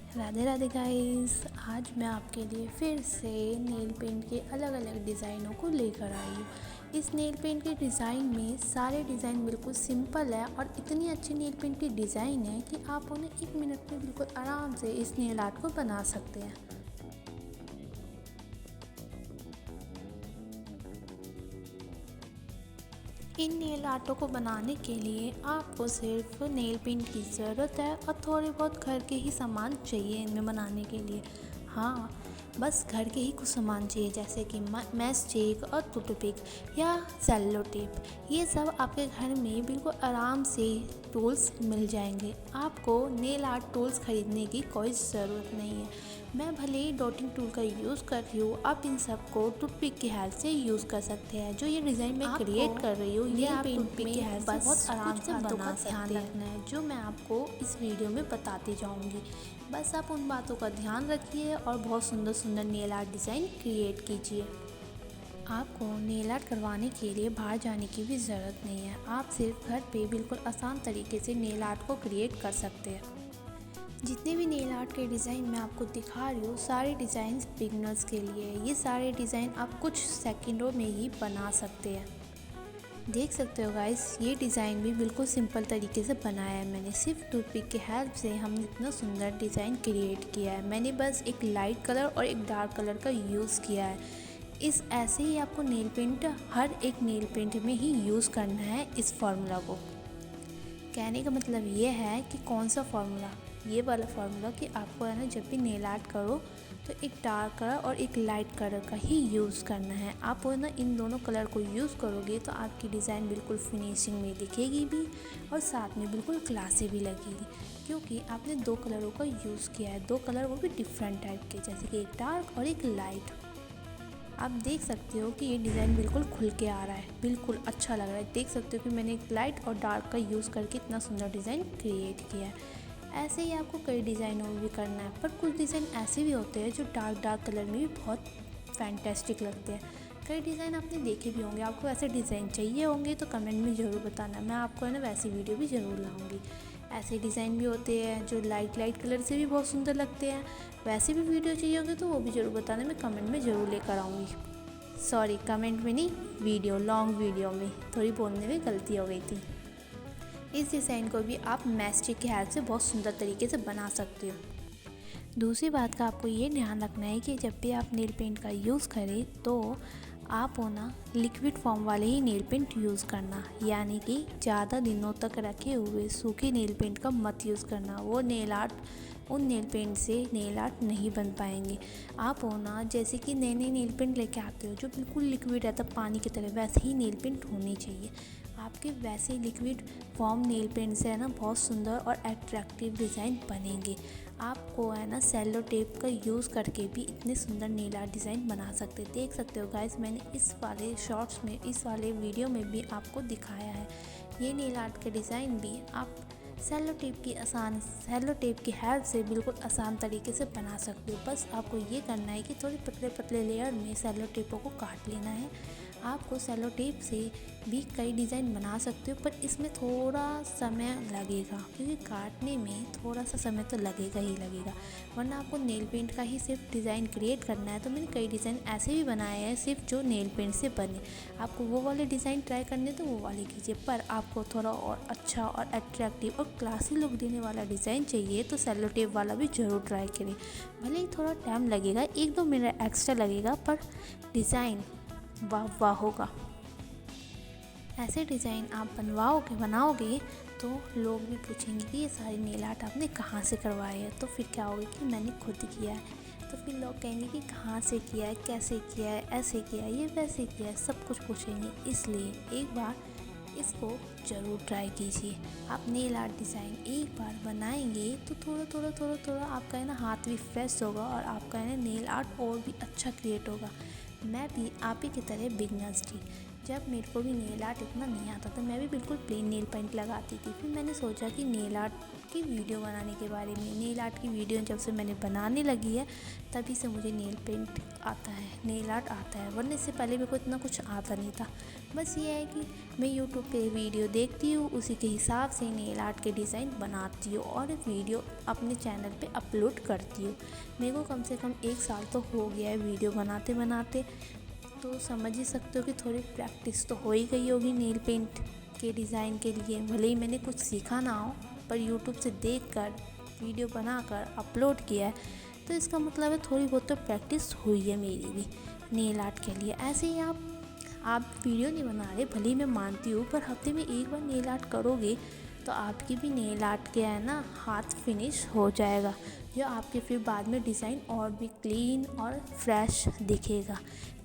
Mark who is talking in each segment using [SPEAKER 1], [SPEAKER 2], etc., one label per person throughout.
[SPEAKER 1] Radhe Radhe guys. आज मैं आपके लिए फिर से नेल पेंट के अलग अलग डिज़ाइनों को लेकर आई हूँ। इस नेल पेंट के डिज़ाइन में सारे डिज़ाइन बिल्कुल सिंपल है और इतनी अच्छी नेल पेंट की डिज़ाइन है कि आप उन्हें 1 मिनट में बिल्कुल आराम से इस नेल आर्ट को बना सकते हैं। इन नेल आर्टों को बनाने के लिए आपको सिर्फ नेल पेंट की ज़रूरत है और थोड़े बहुत घर के ही सामान चाहिए इनमें बनाने के लिए। हाँ, बस घर के ही कुछ सामान चाहिए जैसे कि मैस स्टिक और टूथपिक या सेलो टेप। ये सब आपके घर में बिल्कुल आराम से टूल्स मिल जाएंगे। आपको नेल आर्ट टूल्स खरीदने की कोई ज़रूरत नहीं है। मैं भले ही डॉटिंग टूल का यूज़ कर रही हूँ, आप इन सब को टूथपिक की हेल्प से यूज़ कर सकते हैं। जो ये डिज़ाइन मैं क्रिएट कर रही हूँ ये आप टूथपिक की हेल्प से बहुत आराम से बना सकते हैं, जो मैं आपको इस वीडियो में बताती जाऊँगी। बस आप उन बातों का ध्यान रखिए और बहुत सुंदर सुंदर नेल आर्ट डिज़ाइन क्रिएट कीजिए। आपको नेल आर्ट करवाने के लिए बाहर जाने की भी ज़रूरत नहीं है। आप सिर्फ घर पे बिल्कुल आसान तरीके से नेल आर्ट को क्रिएट कर सकते हैं। जितने भी नेल आर्ट के डिज़ाइन मैं आपको दिखा रही हूँ सारे डिज़ाइन बिगनर्स के लिए है। ये सारे डिज़ाइन आप कुछ सेकंडों में ही बना सकते हैं। देख सकते हो गाइस, ये डिज़ाइन भी बिल्कुल सिंपल तरीके से बनाया है मैंने। सिर्फ टूथपिक की हेल्प से हमने इतना सुंदर डिज़ाइन क्रिएट किया है। मैंने बस एक लाइट कलर और एक डार्क कलर का यूज़ किया है। ऐसे ही आपको नेल पेंट हर एक नेल पेंट में ही यूज़ करना है। इस फार्मूला को कहने का मतलब ये है कि कौन सा फार्मूला, ये वाला फार्मूला कि आपको है ना जब भी नेल आर्ट करो तो एक डार्क कलर और एक लाइट कलर का ही यूज़ करना है। आप है ना इन दोनों कलर को यूज़ करोगे तो आपकी डिज़ाइन बिल्कुल फिनिशिंग में दिखेगी भी और साथ में बिल्कुल क्लासी भी लगेगी, क्योंकि आपने 2 कलरों का यूज़ किया है। 2 कलर वो भी डिफरेंट टाइप के, जैसे कि एक डार्क और एक लाइट। आप देख सकते हो कि ये डिज़ाइन बिल्कुल खुल के आ रहा है, बिल्कुल अच्छा लग रहा है। देख सकते हो कि मैंने एक लाइट और डार्क का यूज़ करके इतना सुंदर डिज़ाइन क्रिएट किया है। ऐसे ही आपको कई डिज़ाइनों में भी करना है, पर कुछ डिज़ाइन ऐसे भी होते हैं जो डार्क कलर में भी बहुत फैंटेस्टिक लगते हैं। कई डिज़ाइन आपने देखे भी होंगे। आपको ऐसे डिज़ाइन चाहिए होंगे तो कमेंट में ज़रूर बताना, मैं आपको है ना वैसी वीडियो भी ज़रूर लाऊंगी। ऐसे डिज़ाइन भी होते हैं जो लाइट कलर से भी बहुत सुंदर लगते हैं। वैसे भी वीडियो चाहिए होगी तो वो भी ज़रूर बताना, मैं कमेंट में ज़रूर लेकर आऊँगी। सॉरी, कमेंट में नहीं, वीडियो, लॉन्ग वीडियो में थोड़ी बोलने में गलती हो गई थी। इस डिज़ाइन को भी आप मैस्टिक के हेल्प से बहुत सुंदर तरीके से बना सकते हो। दूसरी बात का आपको ये ध्यान रखना है कि जब भी आप नेल पेंट का यूज़ करें तो आप ना लिक्विड फॉर्म वाले ही नेल पेंट यूज़ करना, यानी कि ज़्यादा दिनों तक रखे हुए सूखे नेल पेंट का मत यूज़ करना। वो नेल आर्ट, उन नेल पेंट से नेल आर्ट नहीं बन पाएंगे। आप ना जैसे कि नए नए नेल पेंट लेके आते हो जो बिल्कुल लिक्विड रहता पानी की तरह, वैसे ही नेल पेंट होनी चाहिए। आपके वैसे लिक्विड फॉर्म नेल पेंट से है ना बहुत सुंदर और अट्रैक्टिव डिज़ाइन बनेंगे। आपको है ना सेलो टेप का यूज़ करके भी इतने सुंदर नेल आर्ट डिज़ाइन बना सकते। देख सकते हो गाइस, मैंने इस वाले शॉर्ट्स में, इस वाले वीडियो में भी आपको दिखाया है। ये नेल आर्ट के डिज़ाइन भी आप सेलो टेप की हेल्प से बिल्कुल आसान तरीके से बना सकते हो। बस आपको ये करना है कि थोड़े पतले पतले लेयर में सेलो टेपों को काट लेना है। आपको सेलो टेप से भी कई डिज़ाइन बना सकते हो, पर इसमें थोड़ा समय लगेगा, क्योंकि काटने में थोड़ा सा समय तो लगेगा ही लगेगा। वरना आपको नेल पेंट का ही सिर्फ डिज़ाइन क्रिएट करना है तो मैंने कई डिज़ाइन ऐसे भी बनाए हैं सिर्फ जो नेल पेंट से बने। आपको वो वाले डिज़ाइन ट्राई करने तो वो वाले कीजिए, पर आपको थोड़ा और अच्छा और अट्रैक्टिव और क्लासी लुक देने वाला डिज़ाइन चाहिए तो सेलो टेप वाला भी ज़रूर ट्राई करें। भले ही थोड़ा टाइम लगेगा, 1-2 मिनट एक्स्ट्रा लगेगा, पर डिज़ाइन वाह वाह होगा। ऐसे डिज़ाइन आप बनाओगे तो लोग भी पूछेंगे कि ये सारी नेल आर्ट आपने कहाँ से करवाई है। तो फिर क्या होगा कि मैंने खुद किया है, तो फिर लोग कहेंगे कि कहाँ से किया है, कैसे किया है, ऐसे किया है, ये वैसे किया है, सब कुछ पूछेंगे। इसलिए एक बार इसको ज़रूर ट्राई कीजिए। आप नेल आर्ट डिज़ाइन एक बार बनाएंगे तो थोड़ा आपका है ना हाथ भी फ्रेश होगा और आपका है ना नेल आर्ट और भी अच्छा क्रिएट होगा। मैं भी आप ही की तरह बिगनर्स थी। जब मेरे को भी नेल आर्ट इतना नहीं आता था, मैं भी बिल्कुल प्लेन नेल पेंट लगाती थी। फिर मैंने सोचा कि नेल आर्ट की वीडियो बनाने के बारे में। नेल आर्ट की वीडियो जब से मैंने बनाने लगी है तभी से मुझे नेल पेंट आता है, नेल आर्ट आता है, वरना इससे पहले मेरे को इतना कुछ आता नहीं था। बस ये है कि मैं यूट्यूब पे वीडियो देखती हूँ, उसी के हिसाब से नेल आर्ट के डिज़ाइन बनाती हूँ और वीडियो अपने चैनल पे अपलोड करती हूँ। मेरे को कम से कम 1 साल तो हो गया है वीडियो बनाते बनाते, तो समझ ही सकते हो कि थोड़ी प्रैक्टिस तो हो ही गई होगी नेल पेंट के डिज़ाइन के लिए। भले ही मैंने कुछ सीखा ना हो, पर यूट्यूब से देखकर वीडियो बनाकर अपलोड किया है, तो इसका मतलब है थोड़ी बहुत तो प्रैक्टिस हुई है मेरी भी नेल आर्ट के लिए। ऐसे ही आप वीडियो नहीं बना रहे, भले ही मैं मानती हूँ, पर हफ्ते में एक बार नेल आर्ट करोगे तो आपकी भी नेल आर्ट क्या है ना, हाथ फिनिश हो जाएगा, जो आपके फिर बाद में डिज़ाइन और भी क्लीन और फ्रेश दिखेगा।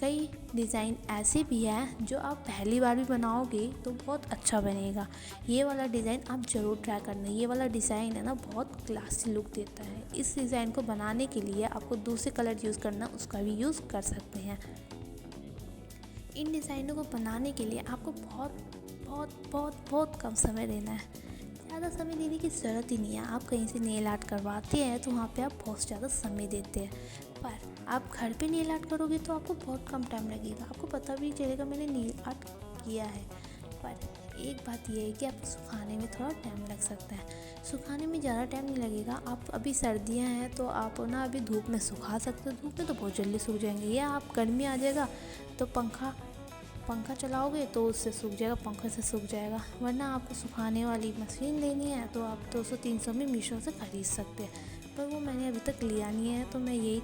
[SPEAKER 1] कई डिज़ाइन ऐसे भी हैं जो आप पहली बार भी बनाओगे तो बहुत अच्छा बनेगा। ये वाला डिज़ाइन आप ज़रूर ट्राई करना। ये वाला डिज़ाइन है ना, बहुत क्लासी लुक देता है। इस डिज़ाइन को बनाने के लिए आपको दूसरे कलर यूज़ करना, उसका भी यूज़ कर सकते हैं। इन डिज़ाइनों को बनाने के लिए आपको बहुत बहुत बहुत बहुत कम समय देना है। ज़्यादा समय देने की ज़रूरत ही नहीं है। आप कहीं से नेल आर्ट करवाते हैं तो वहाँ पे आप बहुत ज़्यादा समय देते हैं, पर आप घर पे नेल आर्ट करोगे तो आपको बहुत कम टाइम लगेगा। आपको पता भी चलेगा मैंने नेल आर्ट किया है। पर एक बात ये है कि आपको सुखाने में थोड़ा टाइम लग सकता है। सुखाने में ज़्यादा टाइम नहीं लगेगा। आप अभी सर्दियाँ हैं तो आप ना अभी धूप में सुखा सकते हो, धूप में तो बहुत जल्दी सूख जाएंगे। या आप गर्मी आ जाएगा तो पंखा चलाओगे तो उससे सूख जाएगा, पंखे से सूख जाएगा। वरना आपको सुखाने वाली मशीन लेनी है तो आप 200-300 में मीशो से ख़रीद सकते हैं, पर वो मैंने अभी तक लिया नहीं है। तो मैं यही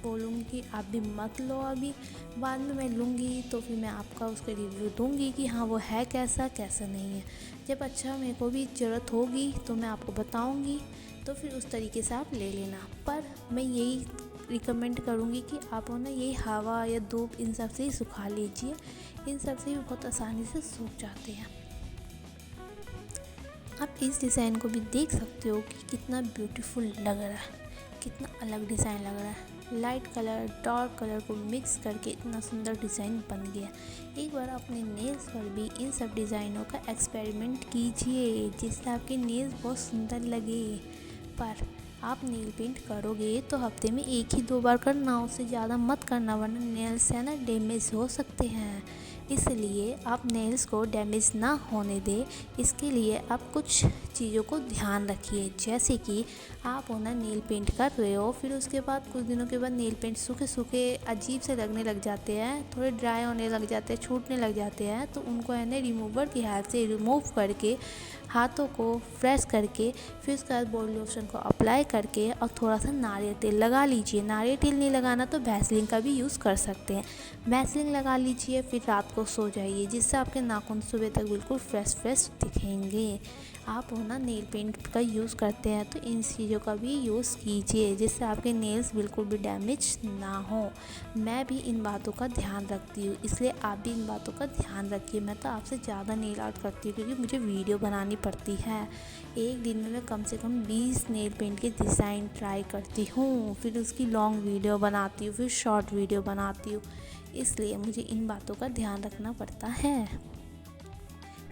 [SPEAKER 1] बोलूँगी कि आप भी मत लो अभी, बाद में मैं लूँगी तो फिर मैं आपका उसका रिव्यू दूँगी कि हाँ वो है कैसा नहीं है। जब अच्छा मेरे को भी ज़रूरत होगी तो मैं आपको बताऊँगी, तो फिर उस तरीके से आप ले लेना। पर मैं यही रिकमेंड करूँगी कि आप ना यही हवा या धूप इन सब से ही सुखा लीजिए। इन सब से भी बहुत आसानी से सूख जाते हैं। आप इस डिज़ाइन को भी देख सकते हो कि कितना ब्यूटीफुल लग रहा है, कितना अलग डिज़ाइन लग रहा है। लाइट कलर डार्क कलर को मिक्स करके इतना सुंदर डिज़ाइन बन गया। एक बार अपने नेल्स पर भी इन सब डिज़ाइनों का एक्सपेरिमेंट कीजिए, जिससे आपके नेल्स बहुत सुंदर लगे। पर आप नेल पेंट करोगे तो हफ्ते में 1 ही 2 बार करना, उससे ज़्यादा मत करना, वरना नेल्स है ना डैमेज हो सकते हैं। इसलिए आप नेल्स को डैमेज ना होने दें, इसके लिए आप कुछ चीज़ों को ध्यान रखिए। जैसे कि आप ना नेल पेंट कर रहे हो, फिर उसके बाद कुछ दिनों के बाद नेल पेंट सूखे सूखे अजीब से लगने लग जाते हैं, थोड़े ड्राई होने लग जाते हैं, छूटने लग जाते हैं, तो उनको है ना रिमूवर की हेल्प से रिमूव करके हाथों को फ्रेश करके फिर उसके बाद बॉडी लोशन को अप्लाई करके और थोड़ा सा नारियल तेल लगा लीजिए। नारियल तेल नहीं लगाना तो वैसलीन का भी यूज़ कर सकते हैं। वैसलीन लगा लीजिए, फिर रात को सो जाइए, जिससे आपके नाखून सुबह तक बिल्कुल फ्रेश दिखेंगे। आप ना नेल पेंट का यूज़ करते हैं तो इन चीज़ों का भी यूज़ कीजिए, जिससे आपके नेल्स बिल्कुल भी डैमेज ना हो। मैं भी इन बातों का ध्यान रखती हूँ, इसलिए आप भी इन बातों का ध्यान रखिए। मैं तो आपसे ज़्यादा नेल आर्ट करती हूँ क्योंकि मुझे वीडियो बनानी पड़ती है। एक दिन में मैं कम से कम 20 नेल पेंट के डिज़ाइन ट्राई करती हूँ, फिर उसकी लॉन्ग वीडियो बनाती हूँ, फिर शॉर्ट वीडियो बनाती हूँ, इसलिए मुझे इन बातों का ध्यान रखना पड़ता है।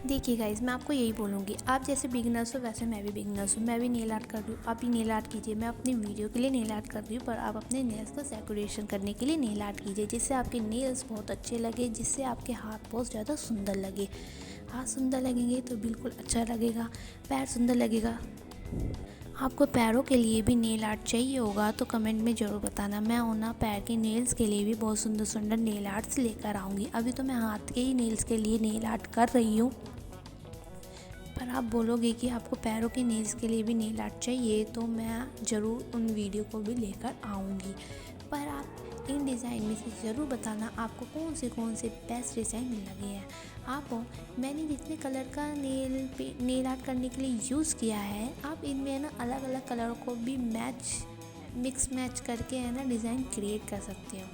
[SPEAKER 1] देखिए गाइज़, मैं आपको यही बोलूँगी, आप जैसे बिगिनर्स हो वैसे मैं भी बिगिनर्स हूँ। मैं भी नेल आर्ट कर रही हूँ, आप भी नेल आर्ट कीजिए। मैं अपनी वीडियो के लिए नेल आर्ट कर रही हूँ, पर आप अपने नेल्स को डेकोरेशन करने के लिए नेल आर्ट कीजिए, जिससे आपके नेल्स बहुत अच्छे लगे, जिससे आपके हाथ बहुत ज़्यादा सुंदर लगे। हाथ सुंदर लगेंगे तो बिल्कुल अच्छा लगेगा, पैर सुंदर लगेगा। आपको पैरों के लिए भी नेल आर्ट चाहिए होगा तो कमेंट में ज़रूर बताना। मैं ना पैर के नेल्स के लिए भी बहुत सुंदर सुंदर नेल आर्ट्स लेकर आऊँगी। अभी तो मैं हाथ के ही नेल्स के लिए नेल आर्ट कर रही हूँ, पर आप बोलोगे कि आपको पैरों के नेल्स के लिए भी नेल आर्ट चाहिए तो मैं ज़रूर उन वीडियो को भी लेकर आऊँगी। पर आप इन डिज़ाइन में से ज़रूर बताना आपको कौन से बेस्ट डिज़ाइन लगे हैं। मैंने जितने कलर का नेल आर्ट करने के लिए यूज़ किया है, आप इनमें ना अलग अलग कलरों को भी मिक्स मैच करके है ना डिज़ाइन क्रिएट कर सकते हो।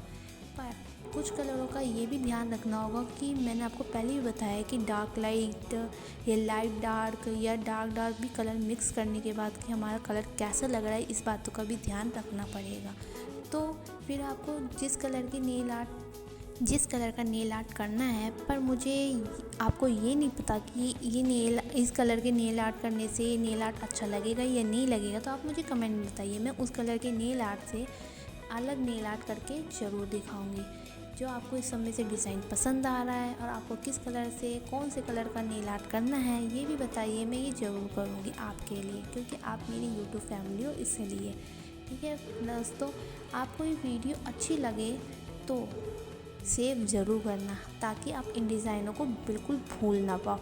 [SPEAKER 1] पर कुछ कलरों का ये भी ध्यान रखना होगा कि मैंने आपको पहले भी बताया कि डार्क लाइट या लाइट डार्क या डार्क भी कलर मिक्स करने के बाद कि हमारा कलर कैसा लग रहा है, इस बातों का भी ध्यान रखना पड़ेगा। तो फिर आपको जिस कलर की नेल आर्ट जिस कलर का नेल आर्ट करना है, पर मुझे आपको ये नहीं पता कि इस कलर के नेल आर्ट करने से ये नेल आर्ट अच्छा लगेगा या नहीं लगेगा, तो आप मुझे कमेंट में बताइए। मैं उस कलर के नेल आर्ट से अलग नेल आर्ट करके ज़रूर दिखाऊंगी। जो आपको इस सब में से डिज़ाइन पसंद आ रहा है और आपको किस कलर से कौन से कलर का नेल आर्ट करना है ये भी बताइए। मैं ये ज़रूर करूँगी आपके लिए, क्योंकि आप मेरी यूट्यूब फैमिली हो इसलिए। ठीक है दोस्तों, आपको ये वीडियो अच्छी लगे तो सेव ज़रूर करना, ताकि आप इन डिज़ाइनों को बिल्कुल भूल ना पाओ।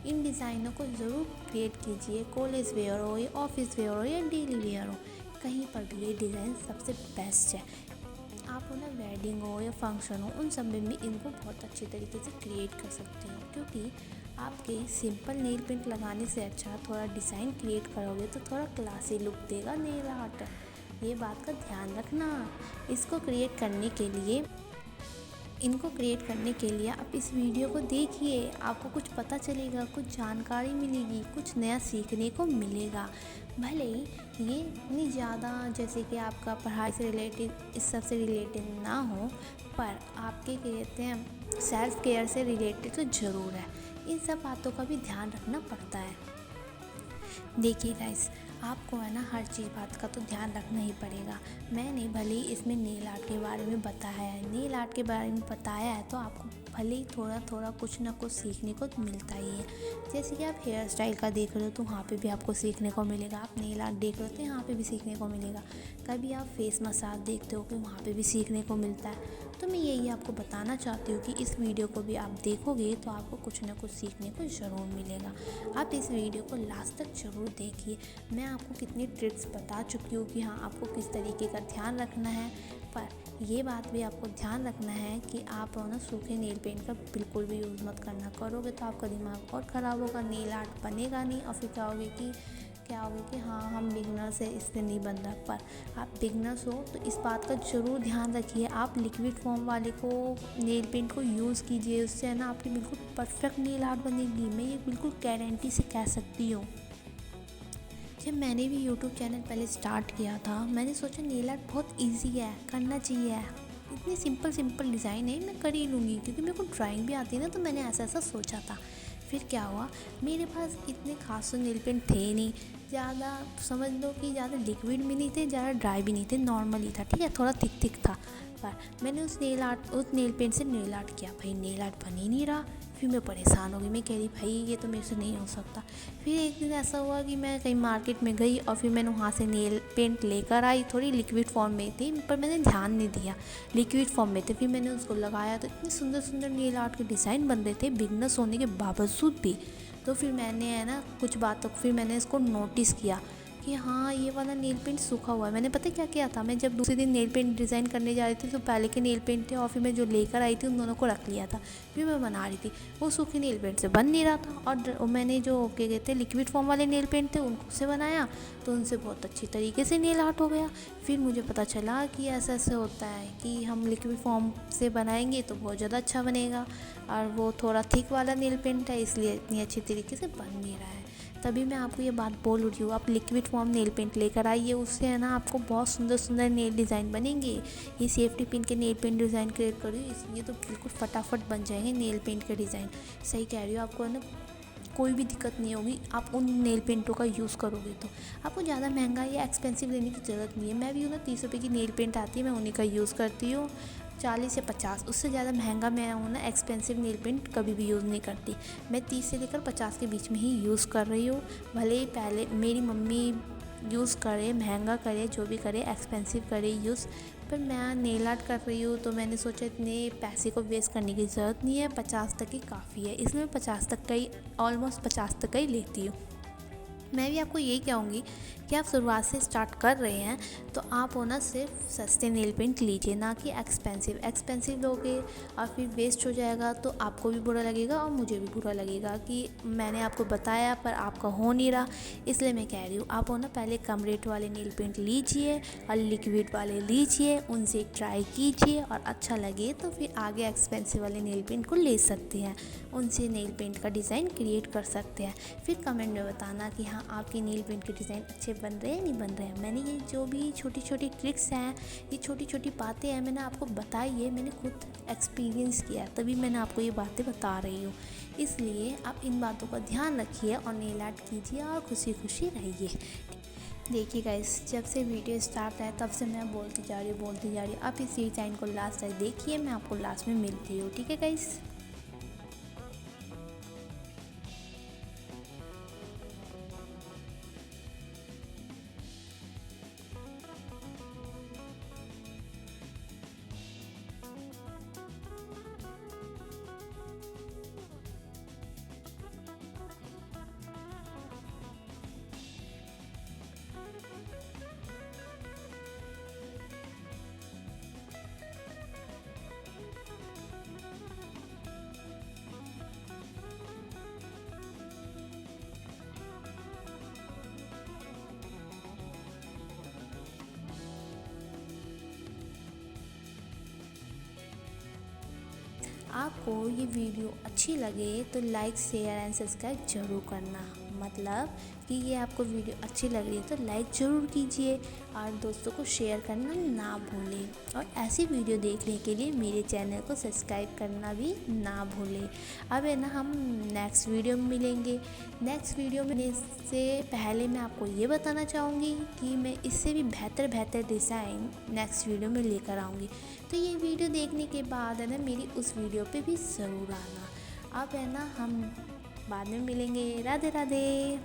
[SPEAKER 1] इन डिज़ाइनों को ज़रूर क्रिएट कीजिए, कॉलेज वेयर हो या ऑफिस वेयर हो या डेली वेयर हो, कहीं पर भी ये डिज़ाइन सबसे बेस्ट है। आप ना वेडिंग हो या फंक्शन हो, उन सब में भी इनको बहुत अच्छी तरीके से क्रिएट कर सकते हो, क्योंकि आपके सिंपल नेल पेंट लगाने से अच्छा थोड़ा डिज़ाइन क्रिएट करोगे तो थोड़ा क्लासी लुक देगा नेल आर्ट। ये बात का ध्यान रखना। इनको क्रिएट करने के लिए आप इस वीडियो को देखिए, आपको कुछ पता चलेगा, कुछ जानकारी मिलेगी, कुछ नया सीखने को मिलेगा। भले ही ये इतनी ज़्यादा जैसे कि आपका पढ़ाई से रिलेटेड इस सब से रिलेटेड ना हो, पर आपके कहते हैं सेल्फ केयर से रिलेटेड तो ज़रूर है। इन सब बातों का भी ध्यान रखना पड़ता है। देखिए गाइस, आपको है ना हर चीज़ बात का तो ध्यान रखना ही पड़ेगा। मैंने भले ही इसमें नेल आर्ट के बारे में बताया है, नेल आर्ट के बारे में बताया है, तो आपको भले ही थोड़ा थोड़ा कुछ ना कुछ सीखने को मिलता ही है। जैसे कि आप हेयर स्टाइल का देख रहे हो तो वहाँ पे भी आपको सीखने को मिलेगा। आप नेल आर्ट देख रहे हो तो यहाँ पे भी सीखने को मिलेगा। कभी आप फेस मसाज देखते हो कि वहाँ पे भी सीखने को मिलता है। तो मैं यही आपको बताना चाहती हूँ कि इस वीडियो को भी आप देखोगे तो आपको कुछ ना कुछ सीखने को ज़रूर मिलेगा। आप इस वीडियो को लास्ट तक ज़रूर देखिए। मैं आपको कितनी ट्रिक्स बता चुकी हूँ कि हाँ आपको किस तरीके का ध्यान रखना है, पर ये बात भी आपको ध्यान रखना है कि आप ना सूखे नेल पेंट का बिल्कुल भी यूज़ मत करना। करोगे तो आपका दिमाग और ख़राब होगा, नेल आर्ट बनेगा नहीं और फिर क्या होगा कि हाँ हम बिगनर्स है इससे नहीं बन रहा। पर आप बिगनर्स हो तो इस बात का ज़रूर ध्यान रखिए। आप लिक्विड फॉर्म वाले को नेल पेंट को यूज़ कीजिए, उससे है ना आपकी बिल्कुल परफेक्ट नेल आर्ट बनेगी। मैं ये बिल्कुल गारंटी से कह सकती हूँ। जब मैंने भी यूट्यूब चैनल पहले स्टार्ट किया था, मैंने सोचा नेल आर्ट बहुत इजी है, करना चाहिए। इतनी सिंपल डिज़ाइन है, मैं कर ही लूँगी, क्योंकि मेरे को ड्राइंग भी आती है ना, तो मैंने ऐसा सोचा था। फिर क्या हुआ, मेरे पास इतने खास नेल पेंट थे नहीं, ज़्यादा समझ लो कि ज़्यादा लिक्विड भी नहीं थे, ज़्यादा ड्राई भी नहीं थे, नॉर्मल ही था। ठीक है, थोड़ा थिक था। पर मैंने उस नेल पेंट से नेल आर्ट किया, भाई नेल आर्ट बन ही नहीं रहा। फिर मैं परेशान हो गई, मैं कह रही भाई ये तो मेरे से नहीं हो सकता। फिर एक दिन ऐसा हुआ कि मैं कहीं मार्केट में गई और फिर मैंने वहाँ से नेल पेंट लेकर आई। थोड़ी लिक्विड फॉर्म में थी, पर मैंने ध्यान नहीं दिया, लिक्विड फॉर्म में थे। फिर मैंने उसको लगाया तो इतने सुंदर नेल आर्ट के डिज़ाइन बन रहे थे, बिगनर्स होने के बावजूद भी। तो फिर मैंने है ना फिर मैंने इसको नोटिस किया कि हाँ ये वाला नेल पेंट सूखा हुआ है। मैंने पता क्या किया था, मैं जब दूसरे दिन नेल पेंट डिज़ाइन करने जा रही थी तो पहले के नेल पेंट थे और फिर मैं जो लेकर आई थी उन दोनों को रख लिया था। फिर मैं बना रही थी, वो सूखे नेल पेंट से बन नहीं रहा था। और मैंने जो क्या कहते हैं लिक्विड फॉर्म वाले नेल पेंट थे उनसे बनाया तो उनसे बहुत अच्छी तरीके से नेल आर्ट हो गया। फिर मुझे पता चला कि ऐसा होता है कि हम लिक्विड फॉर्म से बनाएंगे तो बहुत ज़्यादा अच्छा बनेगा, और वो थोड़ा थिक वाला नेल पेंट है इसलिए इतनी अच्छी तरीके से बन नहीं रहा है। तभी मैं आपको ये बात बोल रही हूँ, आप लिक्विड फॉर्म नेल पेंट लेकर आइए, उससे है ना आपको बहुत सुंदर नेल डिज़ाइन बनेंगे। ये सेफ्टी पिन के नेल पेंट डिज़ाइन क्रिएट करिए, इसलिए तो बिल्कुल फटाफट बन जाएंगे नेल पेंट के डिज़ाइन। सही कह रही हो, आपको है ना कोई भी दिक्कत नहीं होगी। आप उन नेल पेंटों का यूज़ करोगे तो आपको ज़्यादा महंगा या एक्सपेंसिव लेने की ज़रूरत नहीं है। मैं भी 30 रुपये की नेल पेंट आती है, मैं उन्हीं का यूज़ करती हूँ। 40 या 50, उससे ज़्यादा महंगा मैं एक्सपेंसिव नेल पेंट कभी भी यूज़ नहीं करती। मैं 30 से लेकर 50 के बीच में ही यूज़ कर रही हूँ। भले ही पहले मेरी मम्मी यूज़ करे, महंगा करे, जो भी करे, एक्सपेंसिव करे यूज़, पर मैं नेल आर्ट कर रही हूँ तो मैंने सोचा इतने पैसे को वेस्ट करने की ज़रूरत नहीं है, 50 तक ही काफ़ी है। इसलिए मैं 50 तक का ही ऑलमोस्ट 50 तक का ही लेती हूँ। मैं भी आपको यही कहूँगी कि आप शुरुआत से स्टार्ट कर रहे हैं तो आप सिर्फ सस्ते नेल पेंट लीजिए, ना कि एक्सपेंसिव लोगे और फिर वेस्ट हो जाएगा तो आपको भी बुरा लगेगा और मुझे भी बुरा लगेगा कि मैंने आपको बताया पर आपका हो नहीं रहा। इसलिए मैं कह रही हूँ आप पहले कम रेट वाले नेल पेंट लीजिए और लिक्विड वाले लीजिए, उनसे ट्राई कीजिए और अच्छा लगे तो फिर आगे एक्सपेंसिव वाले नेल पेंट को ले सकते हैं, उनसे नेल पेंट का डिज़ाइन क्रिएट कर सकते हैं। फिर कमेंट में बताना कि हाँ ना आपके नेल पेंट के डिज़ाइन अच्छे बन रहे हैं नहीं बन रहे हैं। मैंने ये जो भी छोटी छोटी ट्रिक्स हैं, ये छोटी छोटी बातें हैं, मैंने आपको बताई है, मैंने खुद एक्सपीरियंस किया है, तभी मैंने आपको ये बातें बता रही हूँ। इसलिए आप इन बातों का ध्यान रखिए और नेल आर्ट कीजिए और खुशी खुशी रहिए। देखिए गाइस, जब से वीडियो स्टार्ट है तब से मैं बोलती जा रही हूँ। आप इस डिज़ाइन को लास्ट तक देखिए, मैं आपको लास्ट में मिलती हूँ, ठीक है गाइस। आपको ये वीडियो अच्छी लगे तो लाइक शेयर एंड सब्सक्राइब जरूर करना। मतलब कि ये आपको वीडियो अच्छी लग रही है तो लाइक ज़रूर कीजिए और दोस्तों को शेयर करना ना भूलें। और ऐसी वीडियो देखने के लिए मेरे चैनल को सब्सक्राइब करना भी ना भूलें। अब है ना, हम नेक्स्ट वीडियो में मिलेंगे। नेक्स्ट वीडियो में से पहले मैं आपको ये बताना चाहूँगी कि मैं इससे भी बेहतर डिज़ाइन नेक्स्ट वीडियो में लेकर आऊँगी। तो ये वीडियो देखने के बाद है ना, मेरी उस वीडियो पे भी ज़रूर आना। अब है ना, हम बाद में मिलेंगे। राधे राधे।